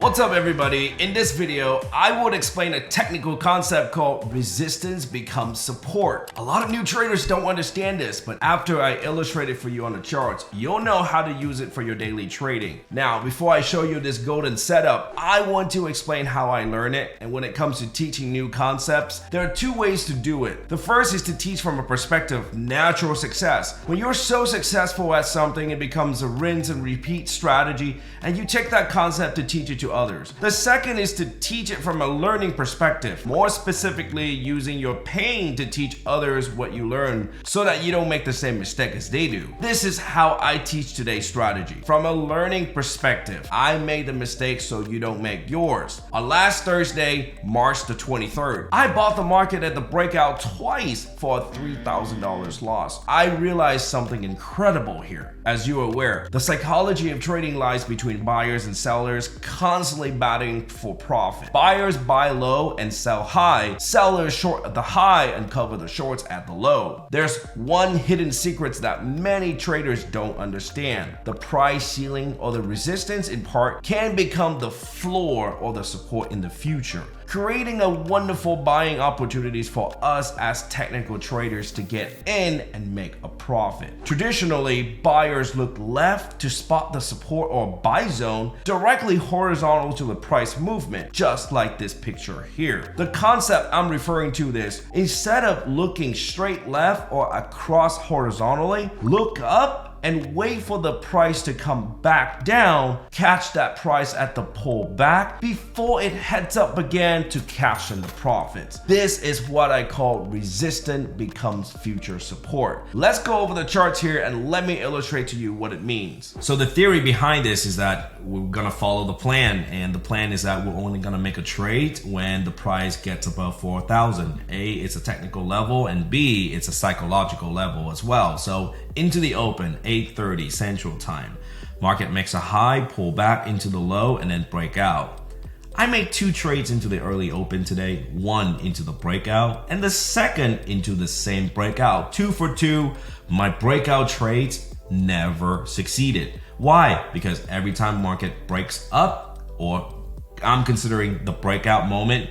What's up everybody? In this video, I would explain a technical concept called resistance becomes support. A lot of new traders don't understand this, but after I illustrate it for you on the charts, you'll know how to use it for your daily trading. Now, before I show you this golden setup, I want to explain how I learn it. And when it comes to teaching new concepts, there are two ways to do it. The first is to teach from a perspective of natural success. When you're so successful at something, it becomes a rinse and repeat strategy, and you take that concept to teach it to others. The second is to teach it from a learning perspective, more specifically using your pain to teach others what you learn so that you don't make the same mistake as they do. This is how I teach today's strategy. From a learning perspective, I made the mistake so you don't make yours. On last Thursday, March the 23rd, I bought the market at the breakout twice for a $3,000 loss. I realized something incredible here. As you are aware, the psychology of trading lies between buyers and sellers constantly battling for profit. Buyers buy low and sell high. Sellers short at the high and cover the shorts at the low. There's one hidden secret that many traders don't understand. The price ceiling or the resistance in part can become the floor or the support in the future, creating a wonderful buying opportunities for us as technical traders to get in and make a profit. Traditionally, buyers look left to spot the support or buy zone directly horizontal to the price movement, just like this picture here. The concept I'm referring to is, instead of looking straight left or across horizontally, look up and wait for the price to come back down, catch that price at the pullback before it heads up again to cash in the profits. This is what I call resistance becomes future support. Let's go over the charts here and let me illustrate to you what it means. So the theory behind this is that we're gonna follow the plan, and the plan is that we're only gonna make a trade when the price gets above 4,000. A, it's a technical level, and B, it's a psychological level as well. So into the open, 8:30 Central Time. Market makes a high, pull back into the low, and then break out. I made two trades into the early open today, one into the breakout, and the second into the same breakout. 2 for 2. My breakout trades never succeeded. Why? Because every time market breaks up, or I'm considering the breakout moment,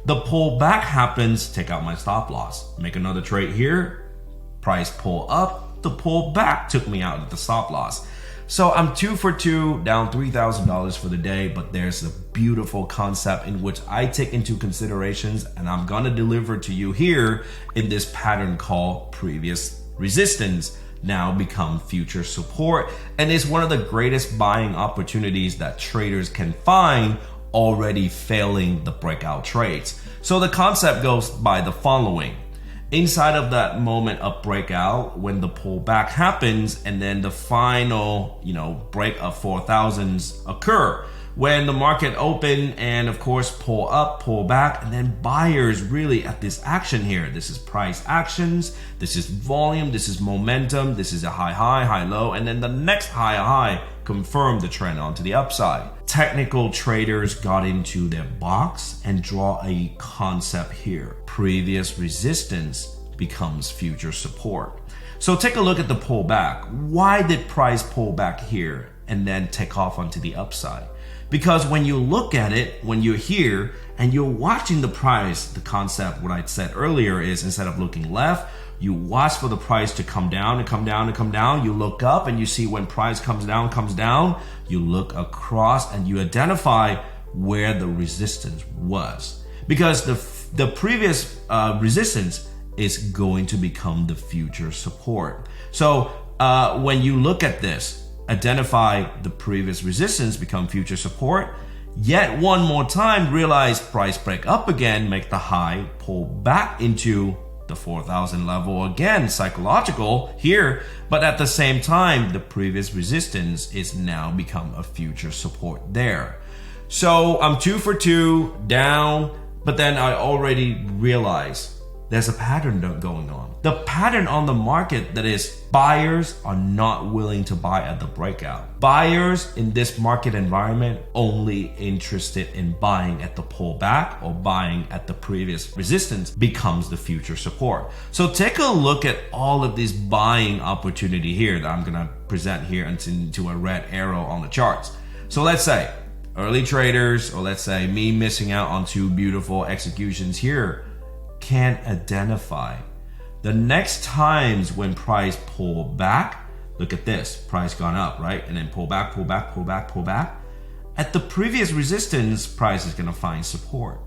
the pullback happens, take out my stop loss. Make another trade here, price pull up, the pull back took me out at the stop loss. So I'm 2 for 2, down $3,000 for the day, but there's a beautiful concept in which I take into considerations, and I'm gonna deliver to you here in this pattern called previous resistance now become future support, and it's one of the greatest buying opportunities that traders can find already failing the breakout trades. So the concept goes by the following. Inside of that moment of breakout, when the pullback happens and then the final, break of 4,000s occur, when the market open and of course pull up, pull back, and then buyers really at this action here. This is price actions, this is volume, this is momentum, this is a high, high low, and then the next high confirm the trend onto the upside. Technical traders got into their box and draw a concept here. Previous resistance becomes future support. So take a look at the pullback. Why did price pull back here and then take off onto the upside? Because when you look at it, when you're here and you're watching the price, the concept, what I said earlier is, instead of looking left, you watch for the price to come down and come down and come down. You look up and you see when price comes down, you look across and you identify where the resistance was. Because the previous resistance is going to become the future support. So when you look at this, identify the previous resistance become future support, yet one more time realize price break up again, make the high, pull back into the 4,000 level again, psychological here, but at the same time the previous resistance is now become a future support there. So I'm 2 for 2 down, but then I already realized there's a pattern going on. The pattern on the market that is buyers are not willing to buy at the breakout. Buyers in this market environment only interested in buying at the pullback or buying at the previous resistance becomes the future support. So take a look at all of this buying opportunity here that I'm gonna present here into a red arrow on the charts. So let's say Early traders, or let's say me missing out on 2 beautiful executions here, can identify the next times when price pull back. Look at this, price gone up, right? And then pull back, pull back, pull back, pull back. At the previous resistance, price is gonna find support.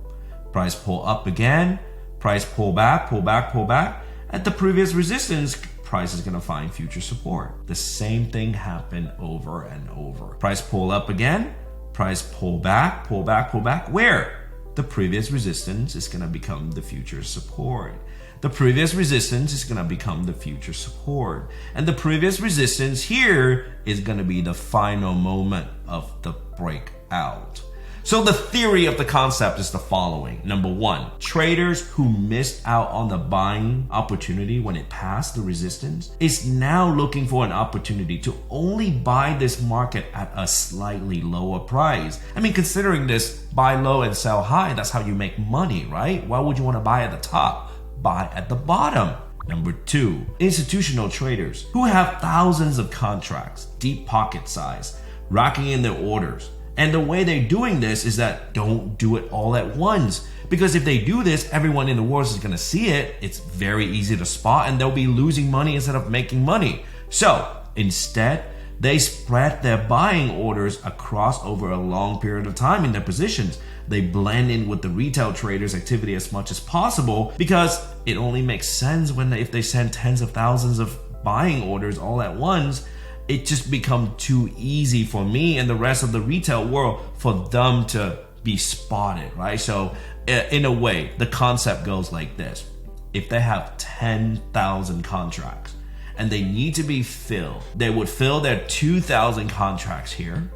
Price pull up again, price pull back, pull back, pull back. At the previous resistance, price is gonna find future support. The same thing happened over and over. Price pull up again, price pull back, pull back, pull back. Where? The previous resistance is gonna become the future support. The previous resistance is gonna become the future support. And the previous resistance here is gonna be the final moment of the breakout. So the theory of the concept is the following. Number 1, traders who missed out on the buying opportunity when it passed the resistance is now looking for an opportunity to only buy this market at a slightly lower price. I mean, considering this buy low and sell high, that's how you make money, right? Why would you want to buy at the top? Buy at the bottom. Number 2, institutional traders who have thousands of contracts, deep pocket size, racking in their orders. And the way they're doing this is that don't do it all at once. Because if they do this, everyone in the world is gonna see it. It's very easy to spot and they'll be losing money instead of making money. So instead, they spread their buying orders across over a long period of time in their positions. They blend in with the retail traders' activity as much as possible because it only makes sense if they send tens of thousands of buying orders all at once. It just becomes too easy for me and the rest of the retail world for them to be spotted, right? So in a way, the concept goes like this. If they have 10,000 contracts and they need to be filled, they would fill their 2,000 contracts here.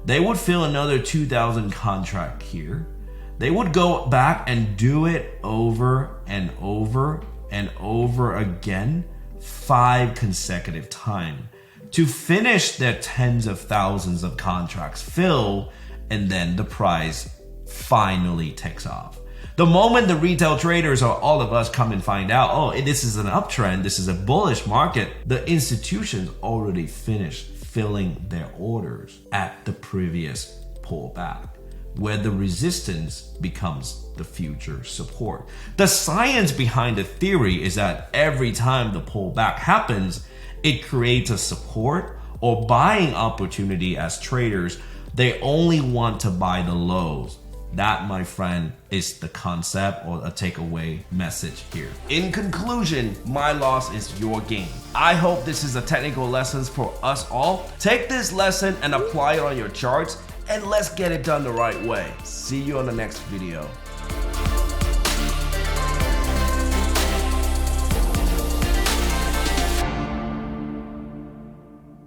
They would fill another 2,000 contract here. They would go back and do it over and over and over again 5 consecutive times to finish their tens of thousands of contracts fill, and then the price finally takes off. The moment the retail traders or all of us come and find out, oh, this is an uptrend, this is a bullish market, the institutions already finished filling their orders at the previous pullback, where the resistance becomes the future support. The science behind the theory is that every time the pullback happens, it creates a support or buying opportunity. As traders, they only want to buy the lows. That, my friend, is the concept or a takeaway message here. In conclusion, my loss is your gain. I hope this is a technical lesson for us all. Take this lesson and apply it on your charts, and let's get it done the right way. See you on the next video.